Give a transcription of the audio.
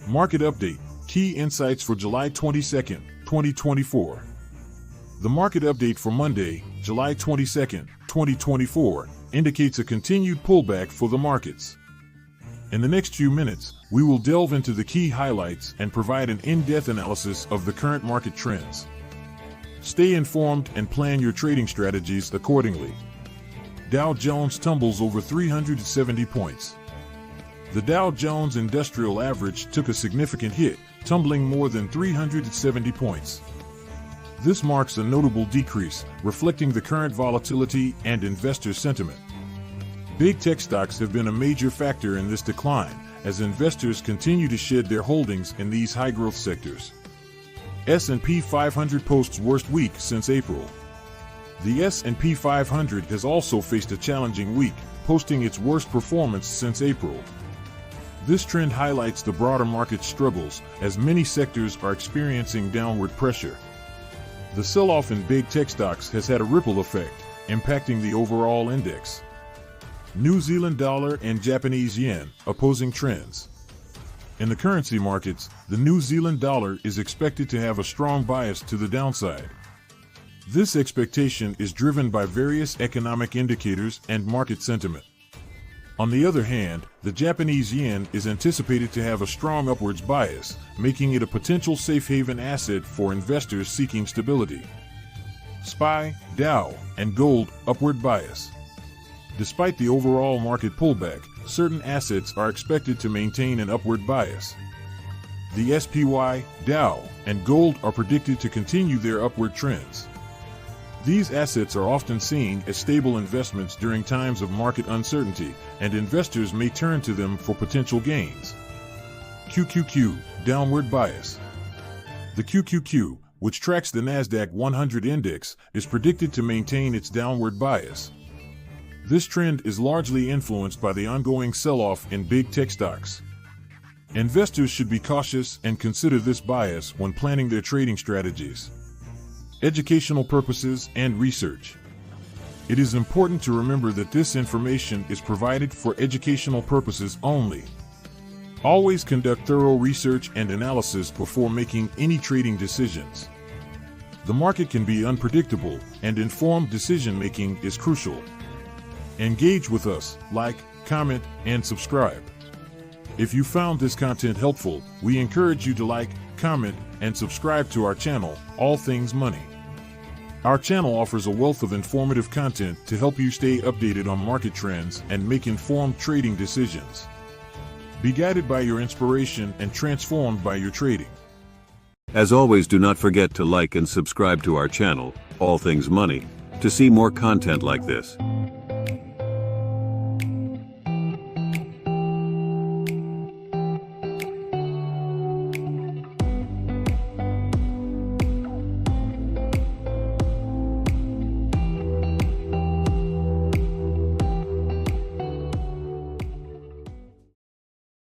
Market Update, Key Insights for July 22nd, 2024. The market update for Monday, July 22nd, 2024, indicates a continued pullback for the markets. In the next few minutes, we will delve into the key highlights and provide an in-depth analysis of the current market trends. Stay informed and plan your trading strategies accordingly. Dow Jones tumbles over 370 points. The Dow Jones Industrial Average took a significant hit, tumbling more than 370 points. This marks a notable decrease, reflecting the current volatility and investor sentiment. Big tech stocks have been a major factor in this decline, as investors continue to shed their holdings in these high-growth sectors. S&P 500 posts worst week since April. The S&P 500 has also faced a challenging week, posting its worst performance since April. This trend highlights the broader market struggles, as many sectors are experiencing downward pressure. The sell-off in big tech stocks has had a ripple effect, impacting the overall index. New Zealand dollar and Japanese yen, opposing trends. In the currency markets, the New Zealand dollar is expected to have a strong bias to the downside. This expectation is driven by various economic indicators and market sentiment. On the other hand, the Japanese yen is anticipated to have a strong upwards bias, making it a potential safe haven asset for investors seeking stability. SPY, Dow, and gold, upward bias. Despite the overall market pullback, certain assets are expected to maintain an upward bias. The SPY, Dow, and gold are predicted to continue their upward trends. These assets are often seen as stable investments during times of market uncertainty, and investors may turn to them for potential gains. QQQ, downward bias. The QQQ, which tracks the Nasdaq 100 index, is predicted to maintain its downward bias. This trend is largely influenced by the ongoing sell-off in big tech stocks. Investors should be cautious and consider this bias when planning their trading strategies. Educational purposes and research. It is important to remember that this information is provided for educational purposes only. Always conduct thorough research and analysis before making any trading decisions. The market can be unpredictable, and informed decision-making is crucial. Engage with us, like, comment, and subscribe. If you found this content helpful, we encourage you to like, comment, and subscribe to our channel, All Things Money. Our channel offers a wealth of informative content to help you stay updated on market trends and make informed trading decisions. Be guided by your inspiration and transformed by your trading. As always, do not forget to like and subscribe to our channel, All Things Money, to see more content like this.